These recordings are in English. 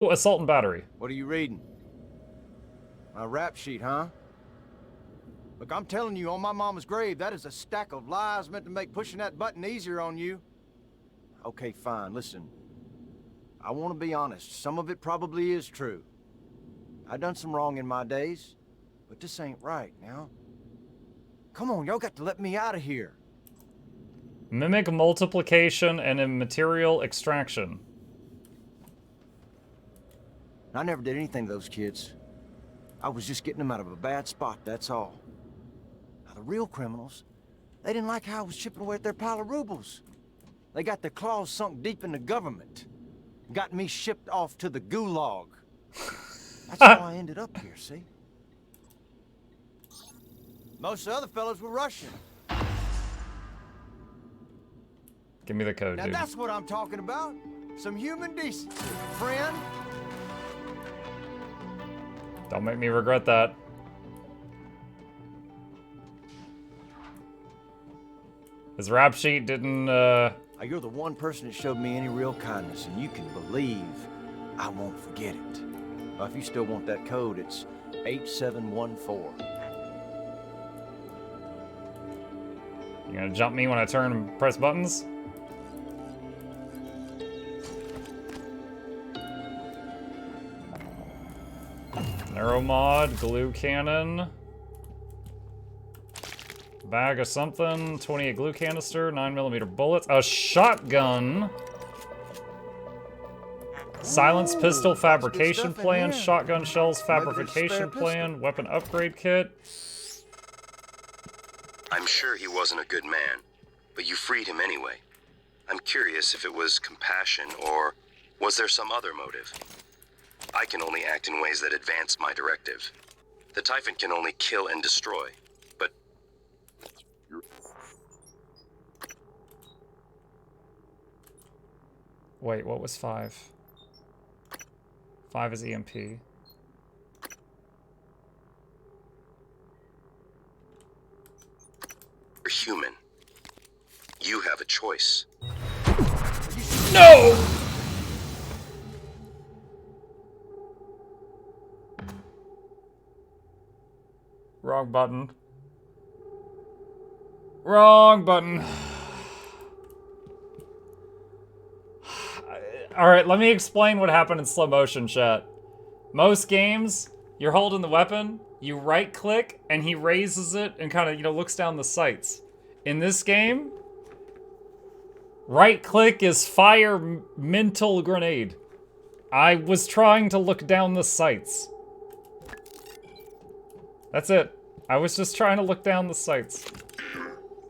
Oh, assault and battery. What are you reading? A rap sheet, huh? Look, I'm telling you, on my mama's grave, that is a stack of lies meant to make pushing that button easier on you. Okay, fine, listen. I want to be honest. Some of it probably is true. I done some wrong in my days, but this ain't right now. Come on, y'all got to let me out of here. Mimic multiplication and immaterial extraction. I never did anything to those kids. I was just getting them out of a bad spot, that's all. Now, the real criminals, they didn't like how I was chipping away at their pile of rubles. They got their claws sunk deep in the government. Got me shipped off to the gulag. That's how I ended up here, see? Most of the other fellas were Russian. Give me the code, Now dude. that's what I'm talking about. Some human decency, friend. Don't make me regret that. His rap sheet didn't, Now, you're the one person that showed me any real kindness, and you can believe I won't forget it. Well, if you still want that code, it's 8714. You gonna jump me when I turn and press buttons? Neuromod, glue cannon. Bag of something, 28 glue canister, 9mm bullets, a shotgun. Silence pistol fabrication plan, shotgun shells fabrication plan, weapon upgrade kit. I'm sure he wasn't a good man, but you freed him anyway. I'm curious if it was compassion or was there some other motive? I can only act in ways that advance my directive. The Typhon can only kill and destroy, but... Wait, what was 5? 5 is EMP. You're human. You have a choice. No! Wrong button. Wrong button. Alright, let me explain what happened in slow motion, chat. Most games, you're holding the weapon, you right click, and he raises it and kind of, you know, looks down the sights. In this game, right click is fire mental grenade. I was trying to look down the sights. That's it. I was just trying to look down the sights.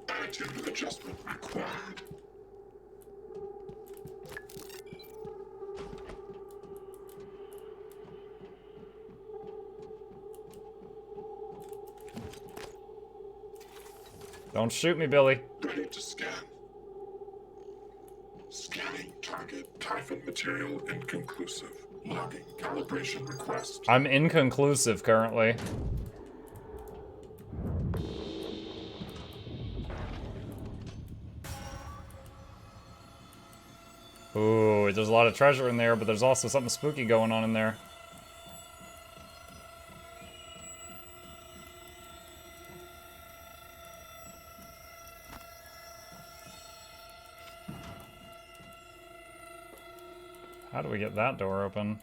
Attitude adjustment required. Don't shoot me, Billy. Ready to scan. Scanning target. Typhon material inconclusive. Logging calibration request. I'm inconclusive currently. Ooh, there's a lot of treasure in there, but there's also something spooky going on in there. How do we get that door open?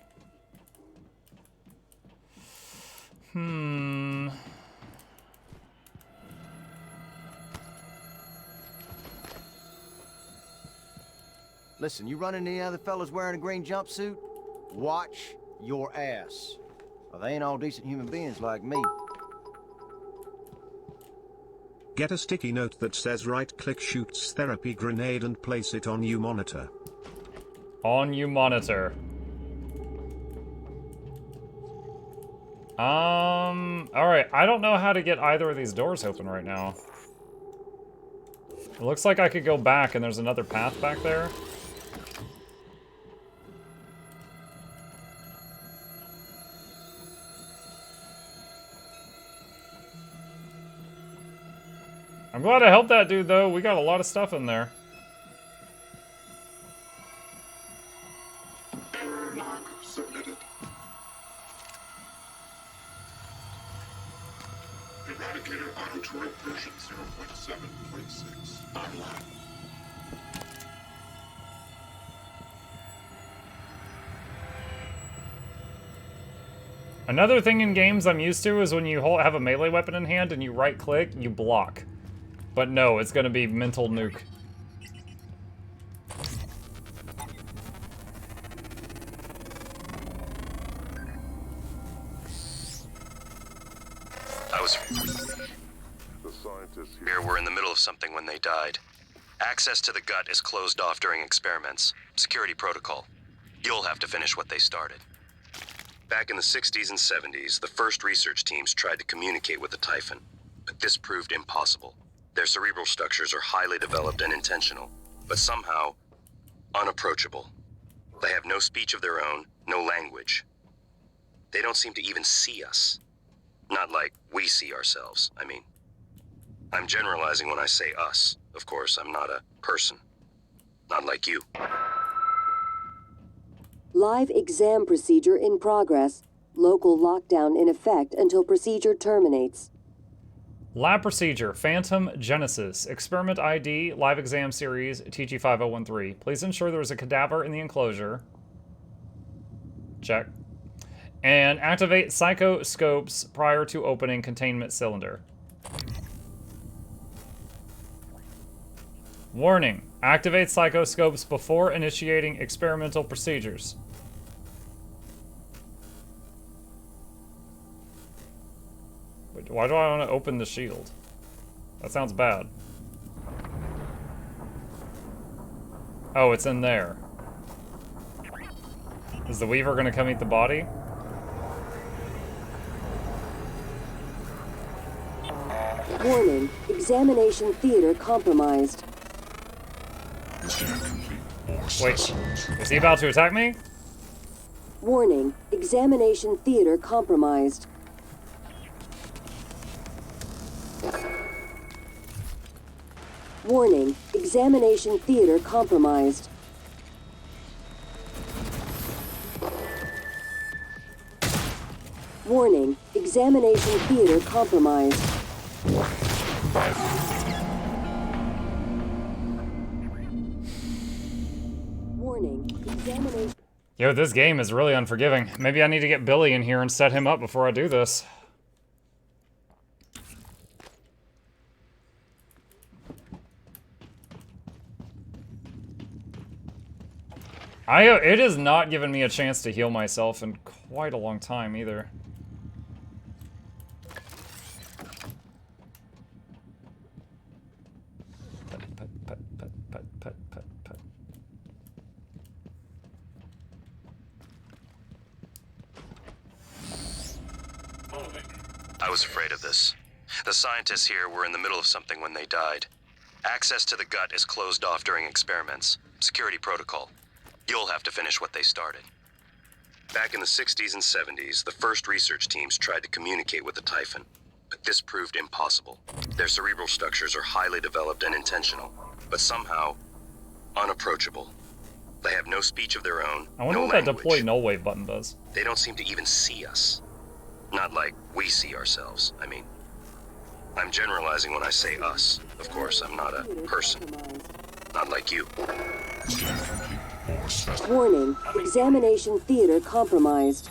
Listen, you run into any other fellas wearing a green jumpsuit? Watch your ass. Well, they ain't all decent human beings like me. Get a sticky note that says right-click shoots therapy grenade and place it on you monitor. On you monitor. Alright, I don't know how to get either of these doors open right now. It looks like I could go back and there's another path back there. I'm glad I helped that dude though, we got a lot of stuff in there. Error log submitted. Navigator Auto-Turret version 0.7.6 online. Another thing in games I'm used to is when you have a melee weapon in hand and you right-click, you block. But no, it's gonna be mental nuke. The scientists here were in the middle of something when they died. Access to the gut is closed off during experiments. Security protocol. You'll have to finish what they started. Back in the 60s and 70s, the first research teams tried to communicate with the Typhon, but this proved impossible. Their cerebral structures are highly developed and intentional, but somehow unapproachable. They have no speech of their own, no language. They don't seem to even see us. Not like we see ourselves, I mean. I'm generalizing when I say us. Of course, I'm not a person. Not like you. Live exam procedure in progress. Local lockdown in effect until procedure terminates. Lab procedure, Phantom Genesis. Experiment ID, live exam series, TG5013. Please ensure there is a cadaver in the enclosure. Check. And activate psychoscopes prior to opening containment cylinder. Warning. Activate psychoscopes before initiating experimental procedures. Wait, why do I want to open the shield? That sounds bad. Oh, it's in there. Is the Weaver gonna come eat the body? Warning. Examination theater compromised. Scan complete. More Wait, specimens. is he about to attack me? Warning. Examination theater compromised. Warning. Examination theater compromised. Warning. Examination theater compromised. Warning. Examination. Yo, this game is really unforgiving. Maybe I need to get Billy in here and set him up before I do this. It has not given me a chance to heal myself in quite a long time either. Put. I was afraid of this. The scientists here were in the middle of something when they died. Access to the gut is closed off during experiments. Security protocol. You'll have to finish what they started. Back in the 60s and 70s, the first research teams tried to communicate with the Typhon, but this proved impossible. Their cerebral structures are highly developed and intentional, but somehow unapproachable. They have no speech of their own, I wonder no what language. that deploy null wave button does. They don't seem to even see us. Not like we see ourselves, I mean. I'm generalizing when I say us. Of course, I'm not a person. Not like you. Scan complete. More specimens. Warning. Examination theater compromised.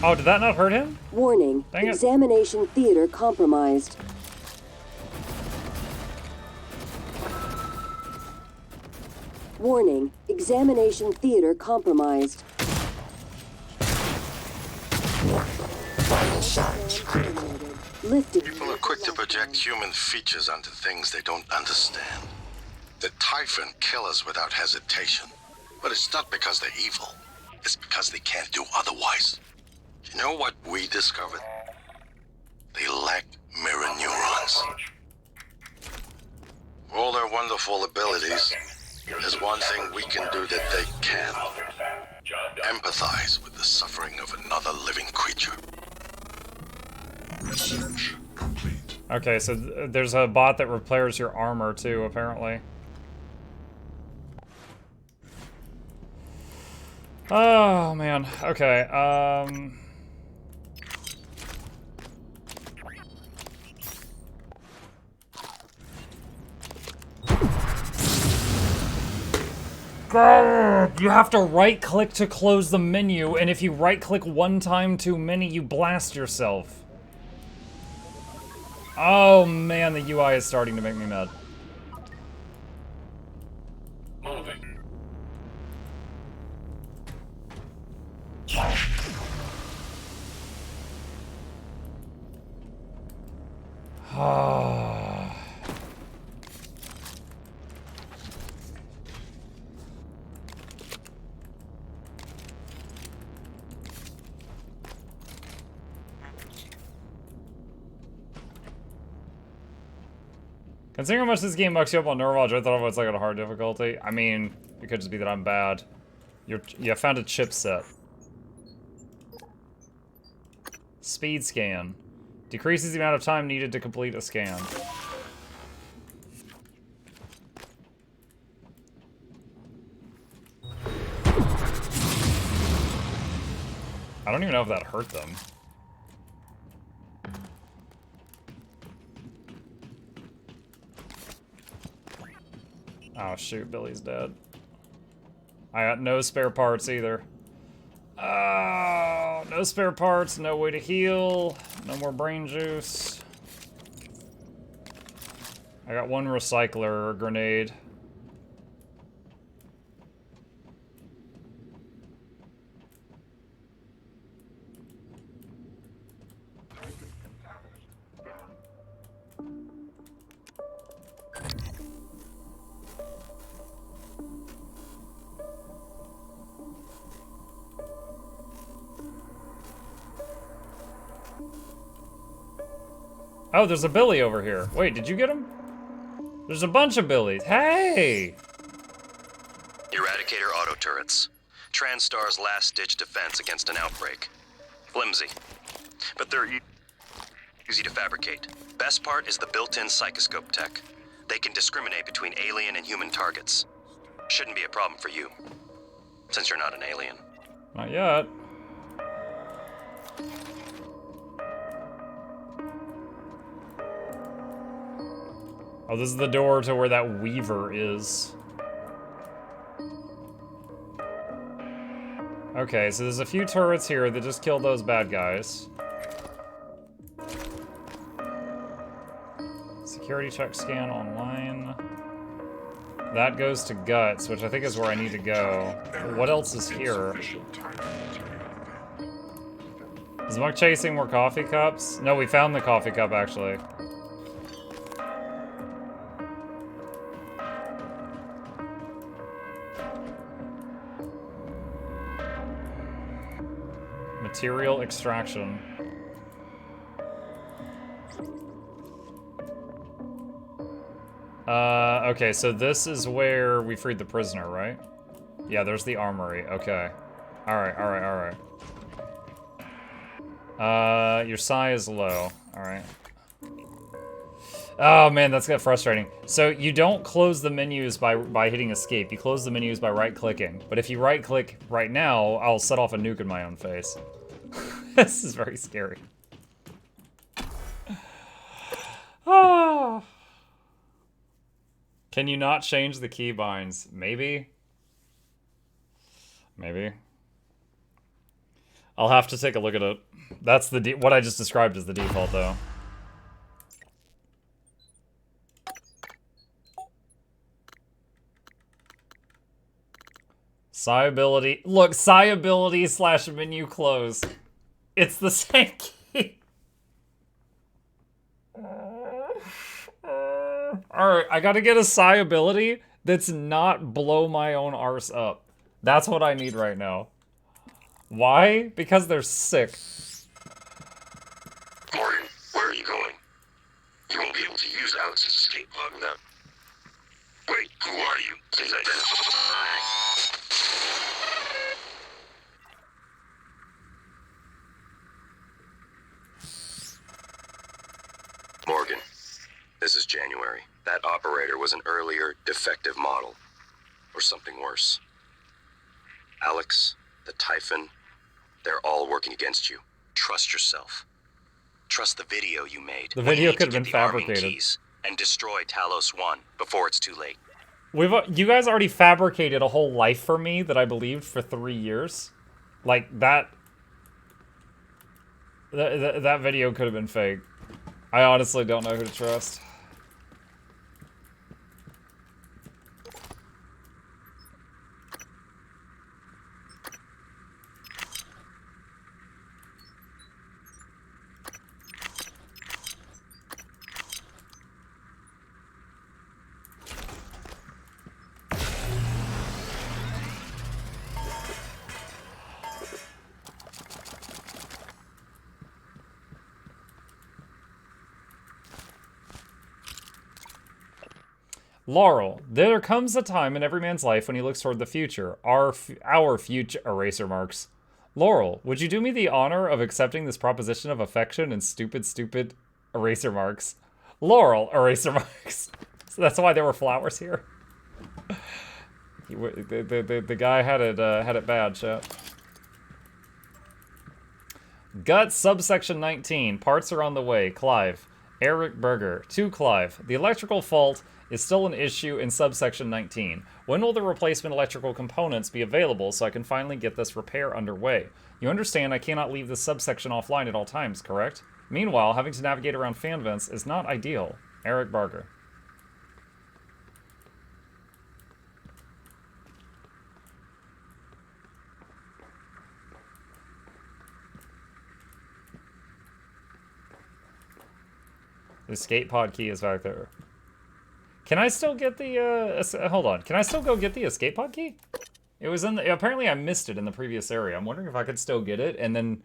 Oh, did that not hurt him? Warning. Dang it. Examination theater compromised. Warning. Examination theater compromised. Vital signs critical. Lifted. People are quick to project human features onto things they don't understand. The Typhon kill us without hesitation. But it's not because they're evil. It's because they can't do otherwise. You know what we discovered? They lack mirror neurons. For all their wonderful abilities, there's one thing we can do that they can't. Empathize with the suffering of another living creature. Research complete. Okay, so there's a bot that repairs your armor too, apparently. Oh, man. Okay, God, you have to right-click to close the menu, and if you right-click one time too many, you blast yourself. Oh, man, the UI is starting to make me mad. Moving. Considering how much this game mucks you up on Neurology, I thought it was like on a hard difficulty. I mean, it could just be that I'm bad. You found a chipset. Speed scan. Decreases the amount of time needed to complete a scan. I don't even know if that hurt them. Oh shoot, Billy's dead. I got no spare parts either. Oh, no spare parts, no way to heal, no more brain juice. I got one recycler or a grenade. Oh, there's a Billy over here. Wait, did you get him? There's a bunch of Billies. Hey! Eradicator auto turrets. TranStar's last-ditch defense against an outbreak. Flimsy. But they're easy to fabricate. Best part is the built-in psychoscope tech. They can discriminate between alien and human targets. Shouldn't be a problem for you, since you're not an alien. Not yet. Oh, this is the door to where that Weaver is. Okay, so there's a few turrets here that just killed those bad guys. Security check scan online. That goes to Guts, which I think is where I need to go. What else is here? Is Muck chasing more coffee cups? No, we found the coffee cup, actually. Material extraction. Okay, so this is where we freed the prisoner, right? Yeah, there's the armory. Okay. Alright, alright, alright. Your psi is low. Alright. Oh man, that's got frustrating. So you don't close the menus by hitting escape. You close the menus by right-clicking. But if you right-click right now, I'll set off a nuke in my own face. This is very scary. Ah. Can you not change the keybinds? Maybe. Maybe. I'll have to take a look at it. That's the what I just described as the default, though. Psi ability. Look, psi ability / menu close. It's the same key. Alright, I gotta get a psi ability that's not blow my own arse up. That's what I need right now. Why? Because they're sick. Morgan, where are you going? You won't be able to use Alex's escape pod without... Wait, who are you? Please identify. Morgan, this is January. That operator was an earlier defective model. Or something worse. Alex, the Typhon, they're all working against you. Trust yourself. Trust the video you made. The We video need could to have get been the arming fabricated. keys and destroy Talos 1 before it's too late. You guys already fabricated a whole life for me that I believed for 3 years. Like, that video could have been fake. I honestly don't know who to trust. Laurel, there comes a time in every man's life when he looks toward the future. Our future eraser marks. Laurel, would you do me the honor of accepting this proposition of affection and stupid eraser marks? Laurel, eraser marks. So that's why there were flowers here. The guy had it bad, chat. Gut subsection 19. Parts are on the way. Clive. Eric Berger. To Clive. The electrical fault is still an issue in subsection 19. When will the replacement electrical components be available so I can finally get this repair underway? You understand I cannot leave this subsection offline at all times, correct? Meanwhile, having to navigate around fan vents is not ideal. Eric Berger. The escape pod key is back there. Can I still get the, hold on. Can I still go get the escape pod key? It was in the, apparently I missed it in the previous area. I'm wondering if I could still get it, and then...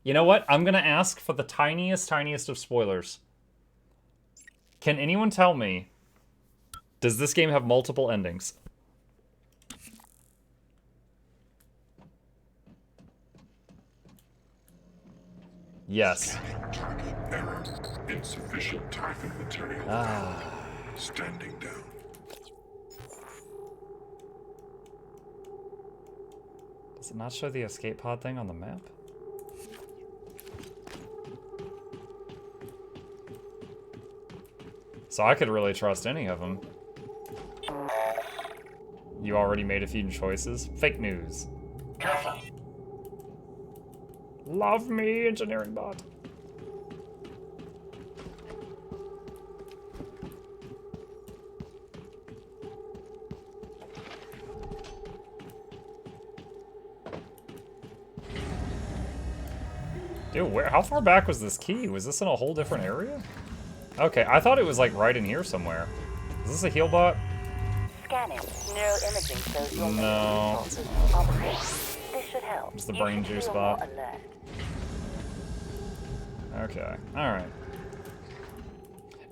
You know what? I'm gonna ask for the tiniest of spoilers. Can anyone tell me, does this game have multiple endings? Yes. Error. Insufficient Typhon material. Standing down. Does it not show the escape pod thing on the map? So I could really trust any of them. You already made a few choices. Fake news. Careful. Love me, engineering bot. Dude, how far back was this key? Was this in a whole different area? Okay, I thought it was like right in here somewhere. Is this a heal bot? Scanning. Neuroimaging shows your No. This should help. It's the brain juice bot. Okay, alright.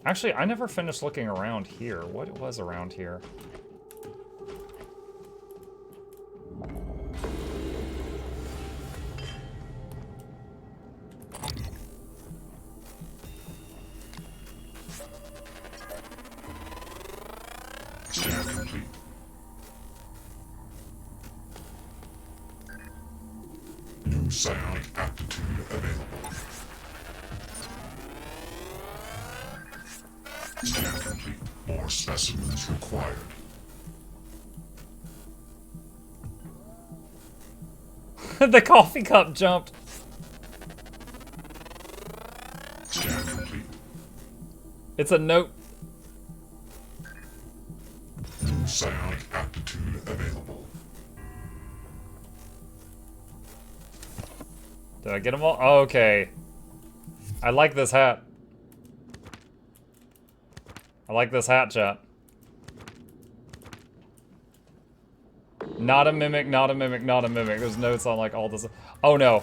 Actually, I never finished looking around here. What was around here? Scan complete. New psionic aptitude available. Scan complete. More specimens required. The coffee cup jumped. Scan complete. It's a note. New psionic aptitude available. Did I get them all? Oh, okay. I like this hat. I like this hat, chat. Not a mimic, not a mimic, not a mimic. There's notes on like all this. Oh no.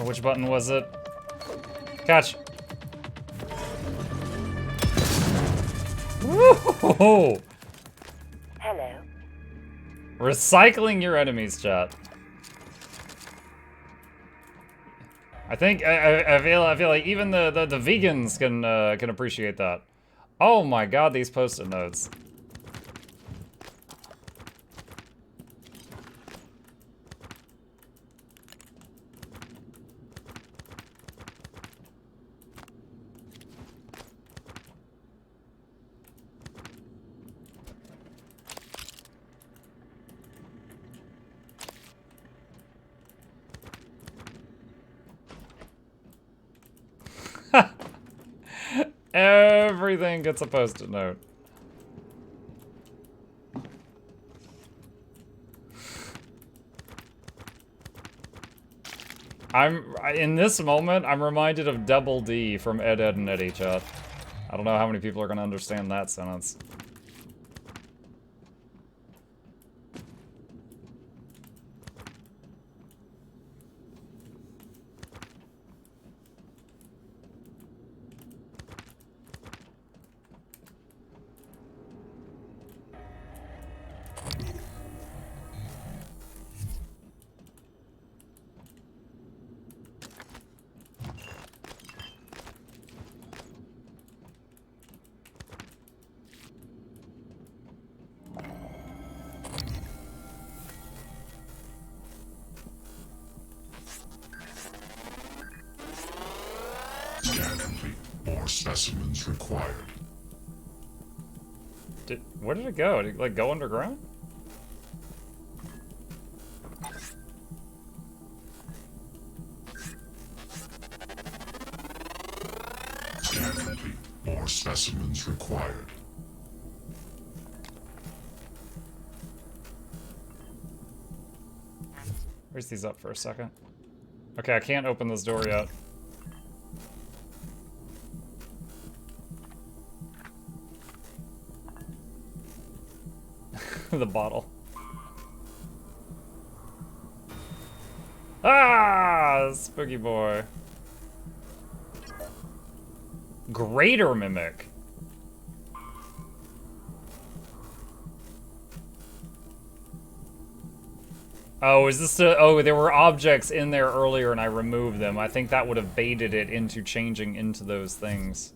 Which button was it? Catch. Woo-ho-ho. Hello. Recycling your enemies, chat. I think I feel like even the vegans can appreciate that. Oh my god, these post-it notes. Everything gets a post-it note. In this moment, I'm reminded of Double D from Ed, Ed, and Eddie Chat. I don't know how many people are gonna understand that sentence. Scan complete. More specimens required. Where did it go? Did it, like, go underground? Scan complete. More specimens required. Raise these up for a second. Okay, I can't open this door yet. The bottle. Ah, spooky boy. Greater mimic. Oh, is this a, oh, there were objects in there earlier and I removed them. I think that would have baited it into changing into those things.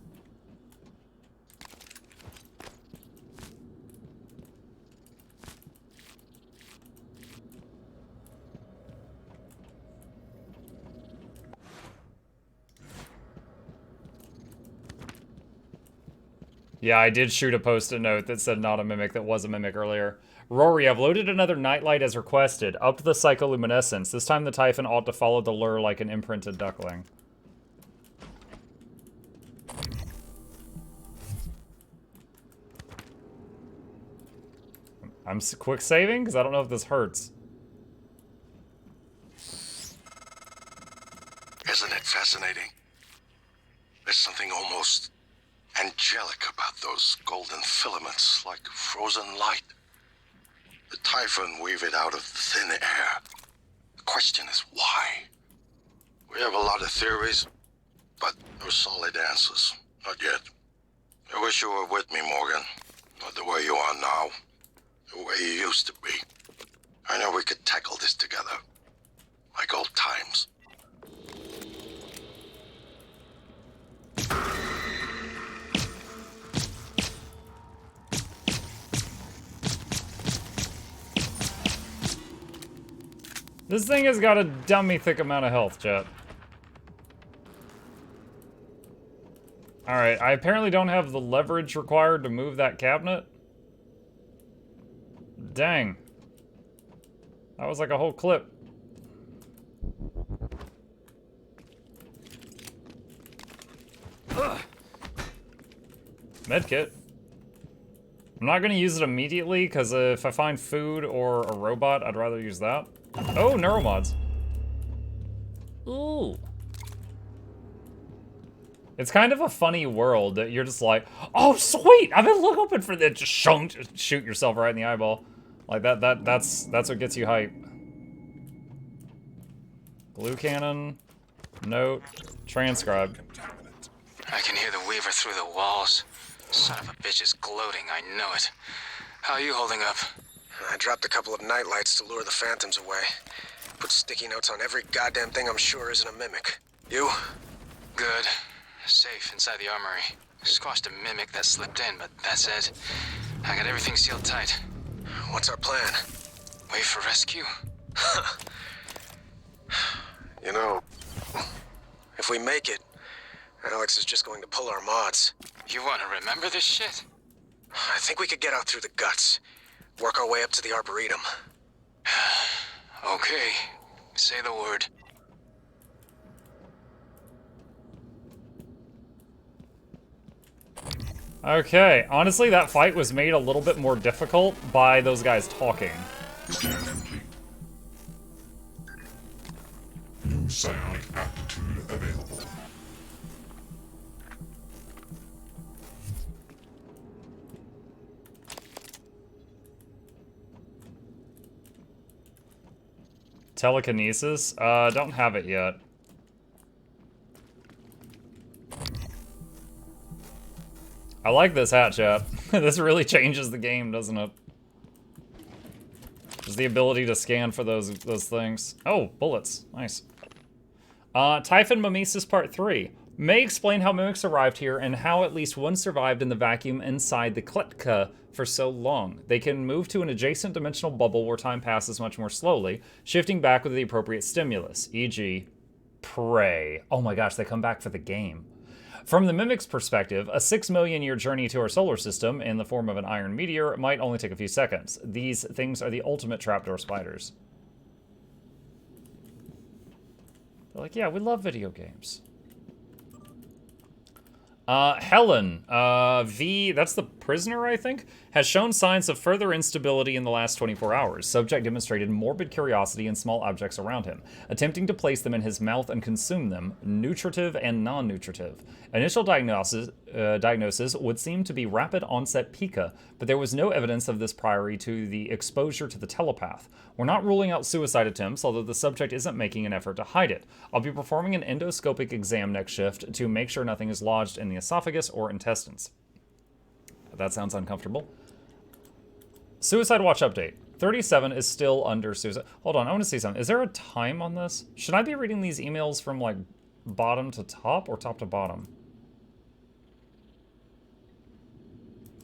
Yeah, I did shoot a post-it note that said not a mimic that was a mimic earlier. Rory, I've loaded another nightlight as requested. Up to the psycholuminescence. This time the Typhon ought to follow the lure like an imprinted duckling. I'm quick saving because I don't know if this hurts. Isn't it fascinating? There's something almost angelic about those golden filaments, like frozen light. The Typhon weave it out of thin air. The question is why? We have a lot of theories, but no solid answers. Not yet. I wish you were with me, Morgan. Not the way you are now. The way you used to be. I know we could tackle this together. Like old times. This thing has got a dummy thick amount of health, chat. Alright, I apparently don't have the leverage required to move that cabinet. Dang. That was like a whole clip. Medkit. I'm not gonna use it immediately, because if I find food or a robot, I'd rather use that. Oh, neuromods. Ooh. It's kind of a funny world that you're just like, oh sweet, I've been looking for that. Just shoot yourself right in the eyeball. Like that's what gets you hype. Glue cannon, note, transcribe. I can hear the Weaver through the walls. Son of a bitch is gloating, I know it. How are you holding up? I dropped a couple of nightlights to lure the phantoms away. Put sticky notes on every goddamn thing I'm sure isn't a mimic. You? Good. Safe inside the armory. Squashed a mimic that slipped in, but that's it. I got everything sealed tight. What's our plan? Wait for rescue? You know, if we make it, Alex is just going to pull our mods. You want to remember this shit? I think we could get out through the guts. Work our way up to the Arboretum. Okay. Say the word. Okay, honestly, that fight was made a little bit more difficult by those guys talking. Scan complete. New psionic aptitude available. Telekinesis? Don't have it yet. I like this hat, chat. This really changes the game, doesn't it? Just the ability to scan for those things. Oh, bullets. Nice. Typhon Mimesis Part 3. May explain how mimics arrived here and how at least one survived in the vacuum inside the Kletka for so long. They can move to an adjacent dimensional bubble where time passes much more slowly, shifting back with the appropriate stimulus, e.g. prey. Oh my gosh, they come back for the game. From the mimic's perspective, a 6 million year journey to our solar system in the form of an iron meteor might only take a few seconds. These things are the ultimate trapdoor spiders. They're like, yeah, we love video games. Helen, that's the prisoner, I think, has shown signs of further instability in the last 24 hours. Subject demonstrated morbid curiosity in small objects around him, attempting to place them in his mouth and consume them, nutritive and non-nutritive. Initial diagnosis would seem to be rapid onset pica, but there was no evidence of this prior to the exposure to the telepath. We're not ruling out suicide attempts, although the subject isn't making an effort to hide it. I'll be performing an endoscopic exam next shift to make sure nothing is lodged in the esophagus or intestines. That sounds uncomfortable. Suicide watch update. 37 is still under suicide. Hold on, I want to see something. Is there a time on this? Should I be reading these emails from like bottom to top or top to bottom?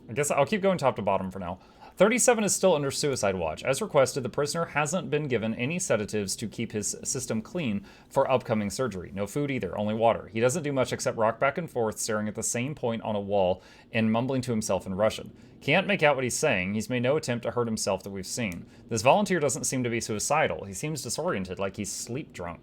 I guess I'll keep going top to bottom for now. 37 is still under suicide watch. As requested, the prisoner hasn't been given any sedatives to keep his system clean for upcoming surgery. No food either, only water. He doesn't do much except rock back and forth, staring at the same point on a wall and mumbling to himself in Russian. Can't make out what he's saying. He's made no attempt to hurt himself that we've seen. This volunteer doesn't seem to be suicidal. He seems disoriented, like he's sleep drunk.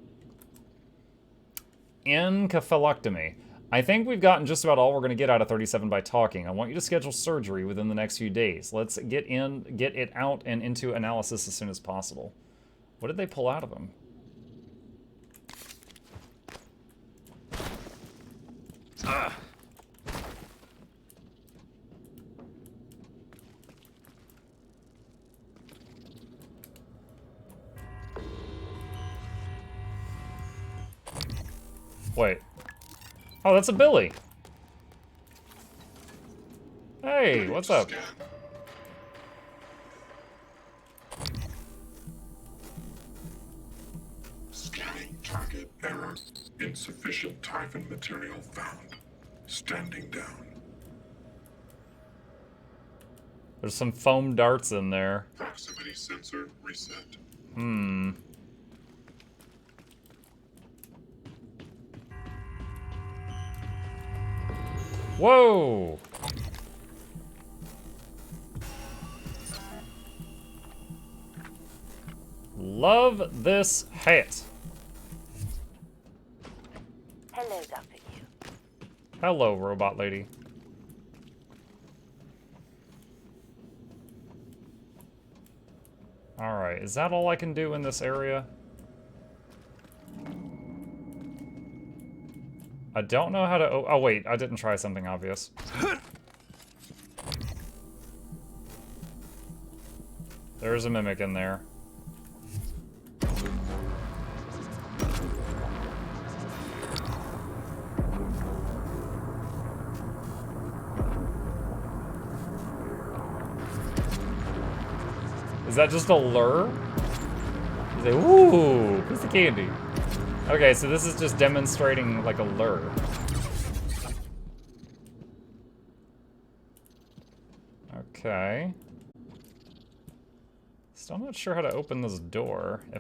Encephalectomy. I think we've gotten just about all we're going to get out of 37 by talking. I want you to schedule surgery within the next few days. Let's get it out and into analysis as soon as possible. What did they pull out of him? Wait. Oh, that's a Billy. Hey, what's up? Scanning target error. Insufficient Typhon material found. Standing down. There's some foam darts in there. Proximity sensor reset. Whoa! Love this hat. Hello, Dr. Yu. Hello, robot lady. Alright, is that all I can do in this area? I don't know how to... Oh, wait, I didn't try something obvious. There's a mimic in there. Is that just a lure? He's like, ooh, piece of candy. Okay, so this is just demonstrating like a lure. Okay. Still not sure how to open this door. If